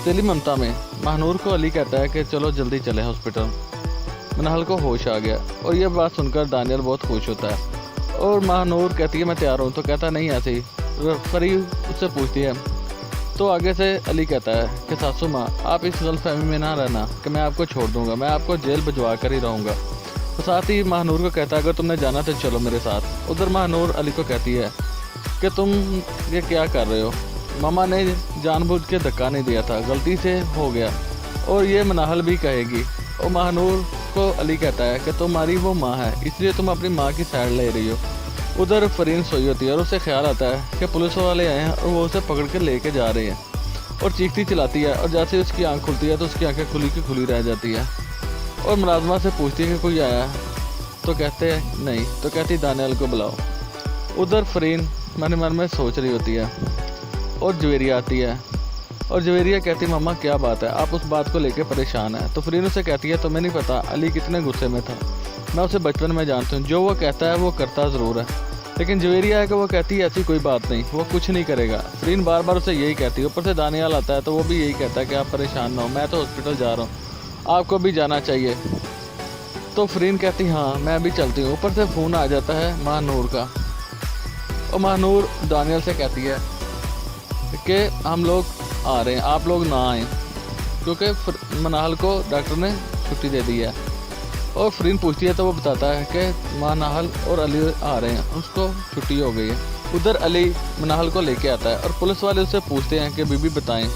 तेली ममता में महानूर को अली कहता है कि चलो जल्दी चले हॉस्पिटल। मनहल को होश आ गया और ये बात सुनकर दानियल बहुत खुश होता है और महानूर कहती है मैं तैयार हूँ, तो कहता नहीं ऐसे ही। फरी उससे पूछती है तो आगे से अली कहता है कि सासू माँ आप इस गलतफहमी में ना रहना कि मैं आपको छोड़ दूंगा, मैं आपको जेल भिजवा कर ही रहूँगा। तो साथ ही महानूर को कहता है अगर तुमने जाना तो चलो मेरे साथ। उधर महानूर अली को कहती है कि तुम ये क्या कर रहे हो, मामा ने जानबूझ के धक्का नहीं दिया था, गलती से हो गया और ये मनहल भी कहेगी। और महानूर को अली कहता है कि तुम्हारी वो माँ है इसलिए तुम अपनी माँ की साइड ले रही हो। उधर फरीन सोई होती है और उसे ख्याल आता है कि पुलिस वाले आए हैं और वो उसे पकड़ के लेके जा रहे हैं और चीखती चिल्लाती है और जैसे उसकी आंख खुलती है तो उसकी आंखें खुली की खुली रह जाती है और मुलाजमा से पूछती है कि कोई आया है, तो कहते हैं नहीं, तो कहती दानियल को बुलाओ। उधर फरीन मन मन में सोच रही होती है और जवेरिया आती है और जवेरिया कहती मामा क्या बात है, आप उस बात को लेकर परेशान हैं। तो फरीन उसे कहती है तुम्हें नहीं पता अली कितने गुस्से में था, मैं उसे बचपन में जानती हूँ, जो वो कहता है वो करता ज़रूर है। लेकिन जवेरिया है कि वो कहती है ऐसी कोई बात नहीं, वो कुछ नहीं करेगा। फरीन बार बार उसे यही कहती है। ऊपर से दानियाल आता है तो वो भी यही कहता है कि आप परेशान ना हो, मैं तो हॉस्पिटल जा रहा हूँ, आपको भी जाना चाहिए। तो फरीन कहती हाँ मैं भी चलती हूँ। ऊपर से फ़ोन आ जाता है महानूर का और महानूर दानियाल से कहती है कि हम लोग आ रहे हैं, आप लोग ना आएँ, क्योंकि मनहल को डॉक्टर ने छुट्टी दे दी है। और फरीन पूछती है तो वो बताता है कि मनहल और अली आ रहे हैं, उसको छुट्टी हो गई है। उधर अली मनहल को लेके आता है और पुलिस वाले उससे पूछते हैं कि बीबी बताएं।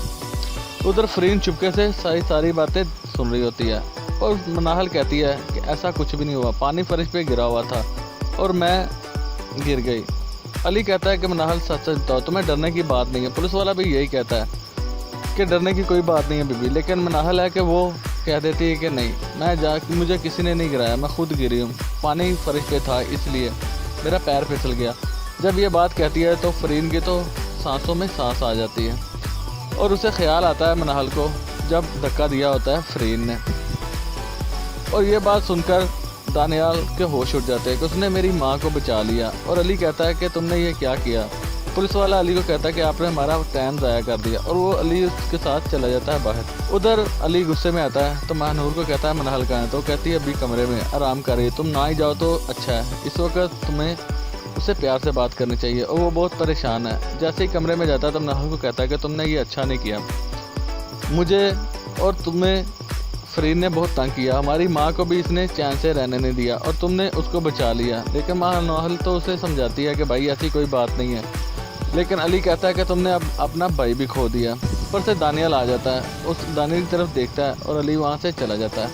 उधर फरीन चुपके से सारी बातें सुन रही होती है और मनहल कहती है कि ऐसा कुछ भी नहीं हुआ, पानी फर्श पे गिरा हुआ था और मैं गिर गई। अली कहता है कि मनहल सच सच बताओ, तुम्हें डरने की बात नहीं है। पुलिस वाला भी यही कहता है कि डरने की कोई बात नहीं है बीबी। लेकिन मनहल है कि वो कह देती है कि नहीं, मुझे किसी ने नहीं गिराया, मैं खुद गिरी हूँ, पानी फर्श पे था इसलिए मेरा पैर फिसल गया। जब ये बात कहती है तो फरीन की तो सांसों में सांस आ जाती है और उसे ख्याल आता है मनहल को जब धक्का दिया होता है फरीन ने। और ये बात सुनकर दानियाल के होश उठ जाते हैं कि उसने मेरी माँ को बचा लिया। और अली कहता है कि तुमने ये क्या किया। पुलिस वाला अली को कहता है कि आपने हमारा टाइम ज़ाया कर दिया और वो अली उसके साथ चला जाता है बाहर। उधर अली गुस्से में आता है तो महानूर को कहता है मनहल कहाँ है, तो कहती है अभी कमरे में आराम कर रही है, तुम ना ही जाओ तो अच्छा है, इस वक्त तुम्हें उससे प्यार से बात करनी चाहिए। और वो बहुत परेशान है। जैसे ही कमरे में जाता है तो मनहल को कहता है कि तुमने ये अच्छा नहीं किया, मुझे और तुम्हें फरीन ने बहुत तंग किया, हमारी माँ को भी इसने चैन से रहने नहीं दिया और तुमने उसको बचा लिया। लेकिन मनहल तो उसे समझाती है कि भाई ऐसी कोई बात नहीं है। लेकिन अली कहता है कि तुमने अब अपना भाई भी खो दिया। ऊपर से दानियल आ जाता है, उस दानियल की तरफ देखता है और अली वहाँ से चला जाता है।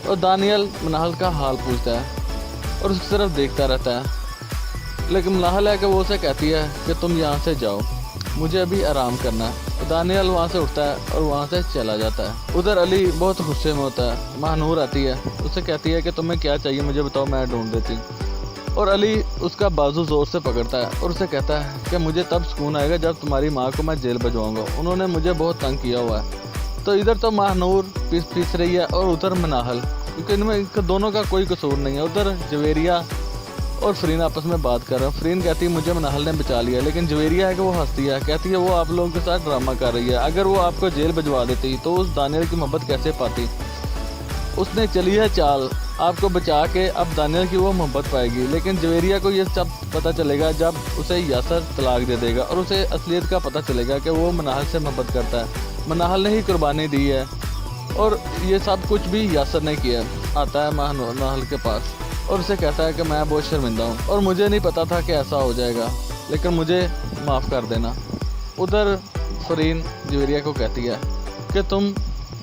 और दानियल मनहल का हाल पूछता है और उसकी तरफ देखता रहता है। लेकिन मनहल है कि वो उसे कहती है कि तुम यहाँ से जाओ, मुझे अभी आराम करना है। दानियल वहाँ से उठता है और वहाँ से चला जाता है। उधर अली बहुत गुस्से में होता है। महानूर आती है, उसे कहती है कि तुम्हें क्या चाहिए मुझे बताओ, मैं ढूंढ देती हूँ। और अली उसका बाजू ज़ोर से पकड़ता है और उसे कहता है कि मुझे तब सुकून आएगा जब तुम्हारी माँ को मैं जेल भिजवाऊंगा, उन्होंने मुझे बहुत तंग किया हुआ है। तो इधर तो महानूर पीस रही है और उधर मनहल, क्योंकि इनमें दोनों का कोई कसूर नहीं है। उधर जवेरिया और फरीन आपस में बात कर रहे हैं। फरीन कहती है मुझे मनहल ने बचा लिया, लेकिन जवेरिया है कि वो हंसती है, कहती है वो आप लोगों के साथ ड्रामा कर रही है, अगर वो आपको जेल भिजवा देती तो उस दानियल की मोहब्बत कैसे पाती। उसने चली है चाल आपको बचा के, अब दानियल की वो मोहब्बत पाएगी। लेकिन जवेरिया को ये सब पता चलेगा जब उसे यासर तलाक दे देगा और उसे असलियत का पता चलेगा कि वो मनहल से मोहब्बत करता है, मनहल ने ही कुर्बानी दी है और ये सब कुछ भी यासर ने किया। आता है मनहल के पास और उसे कहता है कि मैं बहुत शर्मिंदा हूँ और मुझे नहीं पता था कि ऐसा हो जाएगा, लेकिन मुझे माफ़ कर देना। उधर फरीन जवेरिया को कहती है कि तुम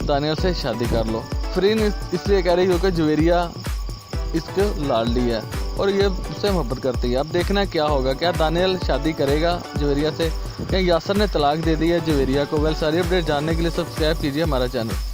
दानियल से शादी कर लो। फरीन इसलिए कह रही क्योंकि जवेरिया इसको लाडली है और ये उससे मोहब्बत करती है। अब देखना क्या होगा, क्या दानियल शादी करेगा जवेरिया से या यासर ने तलाक दे दी है जवेरिया को। सारी अपडेट जानने के लिए सब्सक्राइब कीजिए हमारा चैनल।